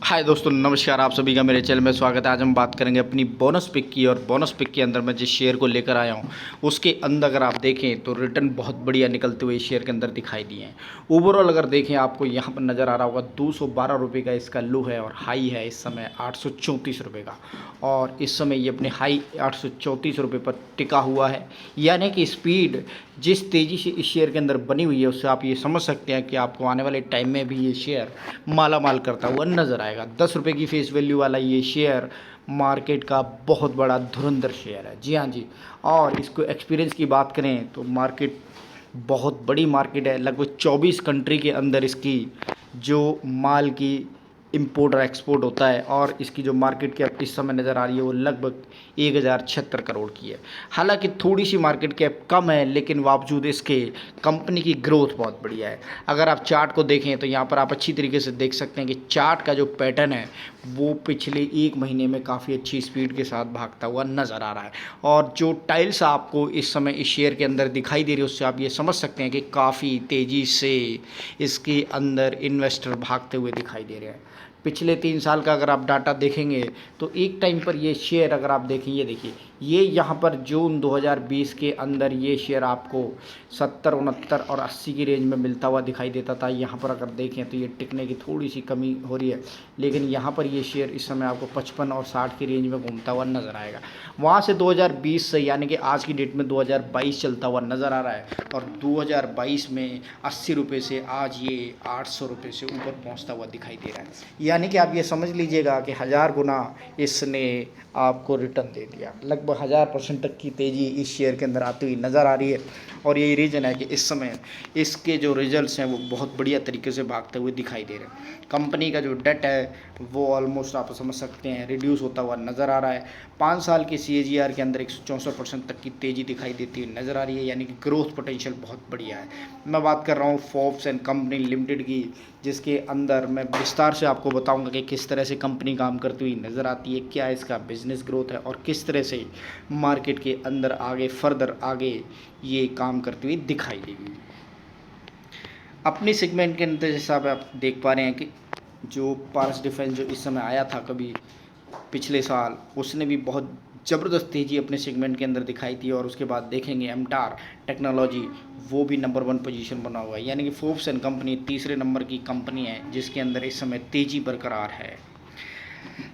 हाय दोस्तों, नमस्कार। आप सभी का मेरे चैनल में स्वागत है। आज हम बात करेंगे अपनी बोनस पिक की, और बोनस पिक के अंदर मैं जिस शेयर को लेकर आया हूँ उसके अंदर अगर आप देखें तो रिटर्न बहुत बढ़िया निकलते हुए इस शेयर के अंदर दिखाई दिए हैं। ओवरऑल अगर देखें आपको यहाँ पर नज़र आ रहा होगा 212 रुपये का इसका लो है, और हाई है इस समय 834 रुपये का, और इस समय ये अपने हाई 834 रुपये पर टिका हुआ है। यानी कि स्पीड जिस तेज़ी से इस शेयर के अंदर बनी हुई है उससे आप ये समझ सकते हैं कि आपको आने वाले टाइम में भी ये शेयर माला माल करता हुआ नज़र आएगा। 10 रुपये की फेस वैल्यू वाला ये शेयर मार्केट का बहुत बड़ा धुरंधर शेयर है। जी हाँ जी। और इसको एक्सपीरियंस की बात करें तो मार्केट बहुत बड़ी मार्केट है। लगभग 24 कंट्री के अंदर इसकी जो माल की इंपोर्ट और एक्सपोर्ट होता है, और इसकी जो मार्केट कैप इस समय नज़र आ रही है वो लगभग 1076 करोड़ की है। हालांकि थोड़ी सी मार्केट कैप कम है, लेकिन बावजूद इसके कंपनी की ग्रोथ बहुत बढ़िया है। अगर आप चार्ट को देखें तो यहाँ पर आप अच्छी तरीके से देख सकते हैं कि चार्ट का जो पैटर्न है वो पिछले एक महीने में काफ़ी अच्छी स्पीड के साथ भागता हुआ नज़र आ रहा है। और जो टाइल्स आपको इस समय इस शेयर के अंदर दिखाई दे रही है उससे आप ये समझ सकते हैं कि काफ़ी तेज़ी से इसके अंदर इन्वेस्टर भागते हुए दिखाई दे रहे हैं। पिछले 3 साल का अगर आप डाटा देखेंगे तो एक टाइम पर ये शेयर अगर आप देखें, ये देखिए, ये यहाँ पर जून 2020 के अंदर ये शेयर आपको 70, 69 और 80 की रेंज में मिलता हुआ दिखाई देता था। यहाँ पर अगर देखें तो ये टिकने की थोड़ी सी कमी हो रही है, लेकिन यहाँ पर ये शेयर इस समय आपको 55 और 60 की रेंज में घूमता हुआ नज़र आएगा। वहाँ से 2020 से यानी कि आज की डेट में 2022 चलता हुआ नज़र आ रहा है, और 2022 में 80 रुपये से आज ये 800 रुपये से ऊपर पहुँचता हुआ दिखाई दे रहा है। यानी कि आप ये समझ लीजिएगा कि 1000 गुना इसने आपको रिटर्न दे दिया। लगभग 1000% तक की तेज़ी इस शेयर के अंदर आती हुई नज़र आ रही है, और यही रीज़न है कि इस समय इसके जो रिजल्ट्स हैं वो बहुत बढ़िया तरीके से भागते हुए दिखाई दे रहे हैं। कंपनी का जो डेट है वो ऑलमोस्ट आप समझ सकते हैं रिड्यूस होता हुआ नज़र आ रहा है। 5 साल की CAGR के अंदर 164% तक की तेज़ी दिखाई देती हुई नज़र आ रही है, यानी कि ग्रोथ पोटेंशियल बहुत बढ़िया है। मैं बात कर रहा हूँ फोर्ब्स एंड कंपनी लिमिटेड की, जिसके अंदर मैं विस्तार से आपको बताऊंगा कि किस तरह से कंपनी काम करती हुई नज़र आती है, क्या इसका बिजनेस ग्रोथ है, और किस तरह से मार्केट के अंदर आगे फर्दर आगे ये काम करती हुई दिखाई देगी। अपनी सेगमेंट के अंदर जैसा आप देख पा रहे हैं कि जो पारस डिफेंस जो इस समय आया था कभी पिछले साल, उसने भी बहुत ज़बरदस्त तेज़ी अपने सेगमेंट के अंदर दिखाई थी। और उसके बाद देखेंगे एमटार टेक्नोलॉजी, वो भी नंबर 1 पोजीशन बना हुआ है। यानी कि फोर्ब्स एंड कंपनी तीसरे नंबर की कंपनी है जिसके अंदर इस समय तेज़ी बरकरार है।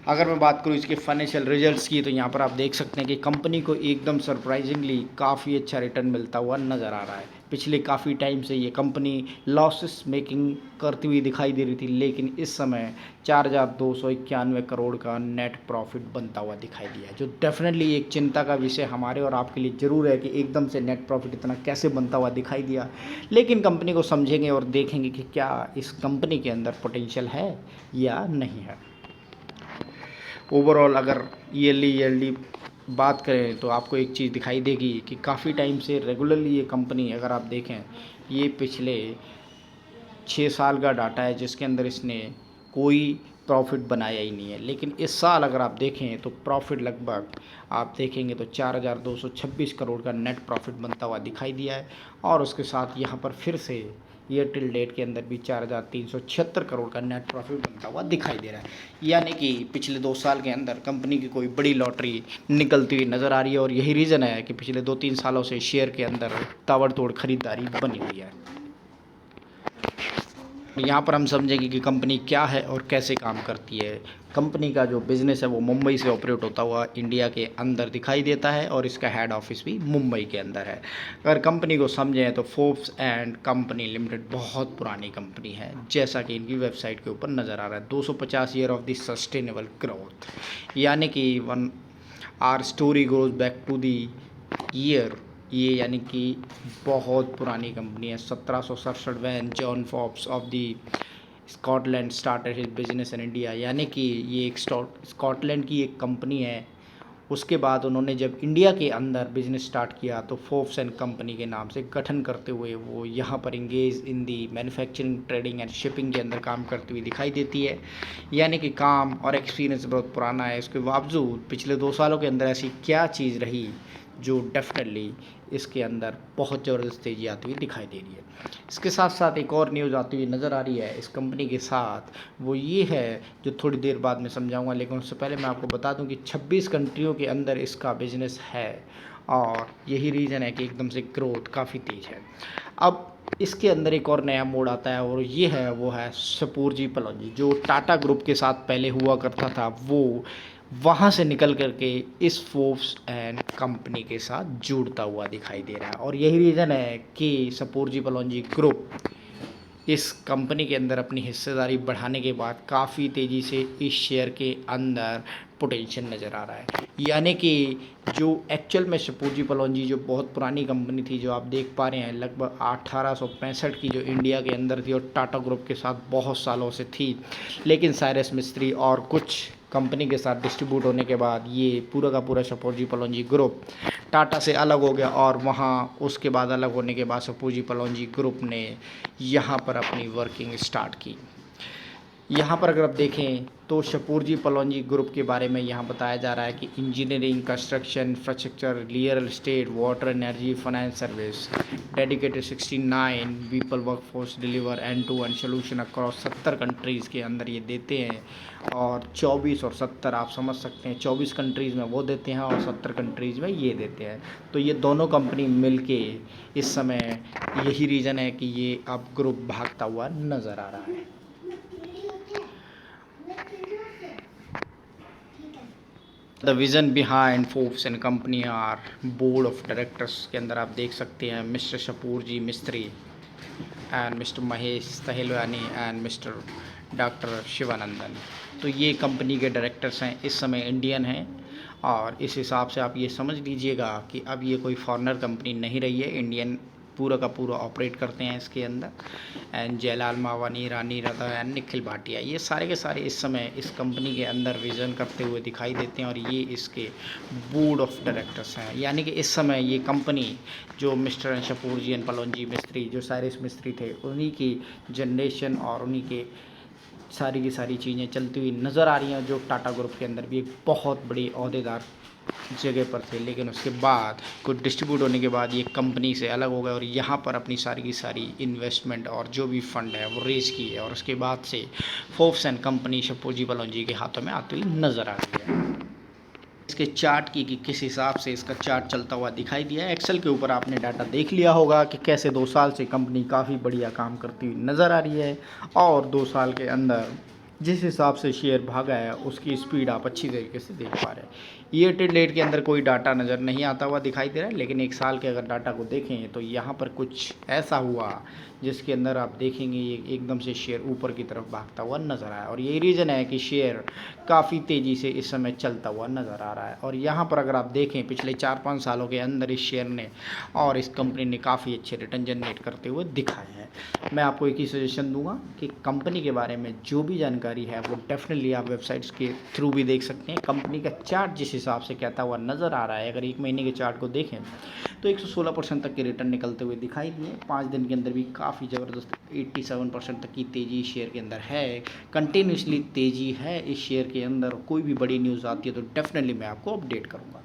अगर मैं बात करूँ इसके फाइनेंशियल रिजल्ट्स की तो यहाँ पर आप देख सकते हैं कि कंपनी को एकदम सरप्राइजिंगली काफ़ी अच्छा रिटर्न मिलता हुआ नज़र आ रहा है। पिछले काफ़ी टाइम से ये कंपनी लॉसेस मेकिंग करती हुई दिखाई दे रही थी, लेकिन इस समय 4291 करोड़ का नेट प्रॉफिट बनता हुआ दिखाई दिया, जो डेफिनेटली एक चिंता का विषय हमारे और आपके लिए ज़रूर है कि एकदम से नेट प्रॉफिट इतना कैसे बनता हुआ दिखाई दिया। लेकिन कंपनी को समझेंगे और देखेंगे कि क्या इस कंपनी के अंदर पोटेंशियल है या नहीं है। ओवरऑल अगर ईयरली बात करें तो आपको एक चीज़ दिखाई देगी कि काफ़ी टाइम से रेगुलरली ये कंपनी, अगर आप देखें, ये पिछले 6 साल का डाटा है जिसके अंदर इसने कोई प्रॉफिट बनाया ही नहीं है। लेकिन इस साल अगर आप देखें तो प्रॉफिट लगभग आप देखेंगे तो 4226 करोड़ का नेट प्रॉफिट बनता हुआ दिखाई दिया है, और उसके साथ यहाँ पर फिर से ईयर टिल डेट के अंदर भी 4376 करोड़ का नेट प्रॉफिट बनता हुआ दिखाई दे रहा है। यानी कि पिछले 2 साल के अंदर कंपनी की कोई बड़ी लॉटरी निकलती हुई नज़र आ रही है, और यही रीज़न है कि पिछले 2-3 सालों से शेयर के अंदर ताबड़तोड़ खरीदारी बनी हुई है। यहाँ पर हम समझेंगे कि कंपनी क्या है और कैसे काम करती है। कंपनी का जो बिज़नेस है वो मुंबई से ऑपरेट होता हुआ इंडिया के अंदर दिखाई देता है, और इसका हेड ऑफिस भी मुंबई के अंदर है। अगर कंपनी को समझें तो फोर्ब्स एंड कंपनी लिमिटेड बहुत पुरानी कंपनी है, जैसा कि इनकी वेबसाइट के ऊपर नज़र आ रहा है। 250 year of the sustainable growth, यानी कि one our story goes back to the year, ये यानी कि बहुत पुरानी कंपनी है। 1767 when John Forbes of the Scotland started his business in India, यानी कि ये एक स्कॉटलैंड की एक कंपनी है। उसके बाद उन्होंने जब इंडिया के अंदर बिजनेस स्टार्ट किया तो फोर्ब्स एंड कंपनी के नाम से गठन करते हुए वो यहाँ पर engage in the manufacturing, trading and shipping के अंदर काम करती हुई दिखाई देती है। यानी कि काम और एक्सपीरियंस बहुत पुराना है। इसके बावजूद पिछले 2 सालों के अंदर ऐसी क्या चीज़ रही जो डेफिनेटली इसके अंदर बहुत ज़बरदस्त तेज़ी आती हुई दिखाई दे रही है। इसके साथ साथ एक और न्यूज़ आती हुई नज़र आ रही है इस कंपनी के साथ, वो ये है जो थोड़ी देर बाद मैं समझाऊंगा, लेकिन उससे पहले मैं आपको बता दूं कि 26 कंट्रियों के अंदर इसका बिजनेस है और यही रीज़न है कि एकदम से ग्रोथ काफ़ी तेज़ है। अब इसके अंदर एक और नया मोड आता है और ये है वो है सपूरजी पलौजी, जो टाटा ग्रुप के साथ पहले हुआ करता था, वो वहाँ से निकल करके इस फोर्ब्स एंड कंपनी के साथ जुड़ता हुआ दिखाई दे रहा है। और यही रीज़न है कि सपूरजी पलौजी ग्रुप इस कंपनी के अंदर अपनी हिस्सेदारी बढ़ाने के बाद काफ़ी तेज़ी से इस शेयर के अंदर पोटेंशियल नज़र आ रहा है। यानी कि जो एक्चुअल में सपूरजी पलौजी जो बहुत पुरानी कंपनी थी, जो आप देख पा रहे हैं लगभग 1865 की, जो इंडिया के अंदर थी और टाटा ग्रुप के साथ बहुत सालों से थी, लेकिन साइरस मिस्त्री और कुछ कंपनी के साथ डिस्ट्रीब्यूट होने के बाद ये पूरा का पूरा सपूरजी पलौजी ग्रुप टाटा से अलग हो गया और वहाँ उसके बाद अलग होने के बाद सपूरजी पलौजी ग्रुप ने यहाँ पर अपनी वर्किंग स्टार्ट की। यहाँ पर अगर आप देखें तो सपूरजी पलौजी ग्रुप के बारे में यहाँ बताया जा रहा है कि engineering, construction, infrastructure, real estate, water, energy, finance service, dedicated 69 people workforce, deliver end to end solution across 70 countries के अंदर ये देते हैं। और 24 और 70 आप समझ सकते हैं, 24 कंट्रीज़ में वो देते हैं और 70 कंट्रीज़ में ये देते हैं। तो ये दोनों कंपनी मिलके इस समय, यही रीज़न है कि ये अब ग्रुप भागता हुआ नज़र आ रहा है। The vision behind Forbes and company are board of directors के अंदर आप देख सकते हैं mister Shapoorji Mistry and mister Mahesh Tahelvani and mister doctor Shivanandan. तो ये कंपनी के डायरेक्टर्स हैं, इस समय इंडियन हैं और इस हिसाब से आप ये समझ लीजिएगा कि अब ये कोई फॉरेनर कंपनी नहीं रही है, इंडियन पूरा का पूरा ऑपरेट करते हैं इसके अंदर। एंड जयलाल मावानी, रानी राधा एंड निखिल भाटिया, ये सारे के सारे इस समय इस कंपनी के अंदर विज़न करते हुए दिखाई देते हैं और ये इसके बोर्ड ऑफ डायरेक्टर्स हैं। यानी कि इस समय ये कंपनी जो मिस्टर सपूरजी एंड पलौजी मिस्त्री, जो साइरस मिस्त्री थे, उन्हीं की जनरेशन और उन्हीं के सारी की सारी चीज़ें चलती हुई नज़र आ रही हैं, जो टाटा ग्रुप के अंदर भी एक बहुत बड़ी ओहदेदार जगह पर थे, लेकिन उसके बाद कुछ डिस्ट्रीब्यूट होने के बाद ये कंपनी से अलग हो गए और यहाँ पर अपनी सारी की सारी इन्वेस्टमेंट और जो भी फंड है वो रेज़ की है और उसके बाद से Forbes and company Shapoorji Pallonji के हाथों में आती हुई नज़र आ रही है। इसके चार्ट की कि किस हिसाब से इसका चार्ट चलता हुआ दिखाई दिया है। एक्सेल के ऊपर आपने डाटा देख लिया होगा कि कैसे 2 साल से कंपनी काफ़ी बढ़िया काम करती हुई नज़र आ रही है और 2 साल के अंदर जिस हिसाब से शेयर भागा है उसकी स्पीड आप अच्छी तरीके से देख पा रहे हैं। ईयर टू डेट के अंदर कोई डाटा नज़र नहीं आता हुआ दिखाई दे रहा है, लेकिन 1 साल के अगर डाटा को देखें तो यहाँ पर कुछ ऐसा हुआ जिसके अंदर आप देखेंगे ये एकदम से शेयर ऊपर की तरफ भागता हुआ नज़र आया और यही रीज़न है कि शेयर काफ़ी तेज़ी से इस समय चलता हुआ नज़र आ रहा है। और यहाँ पर अगर आप देखें पिछले 4-5 सालों के अंदर इस शेयर ने और इस कंपनी ने काफ़ी अच्छे रिटर्न जनरेट करते हुए दिखाए हैं। मैं आपको एक ही सजेशन दूंगा कि कंपनी के बारे में जो भी जानकारी है वो डेफिनेटली आप वेबसाइट्स के थ्रू भी देख सकते हैं। कंपनी का चार्ट जिस हिसाब से कहता हुआ नज़र आ रहा है, अगर 1 महीने के चार्ट को देखें तो 116% तक के रिटर्न निकलते हुए दिखाई दिए। 5 दिन के अंदर भी काफ़ी ज़बरदस्त 87% तक की तेज़ी शेयर के अंदर है। कंटिन्यूसली तेज़ी है इस शेयर के अंदर। कोई भी बड़ी न्यूज़ आती है तो डेफिनेटली मैं आपको अपडेट करूँगा।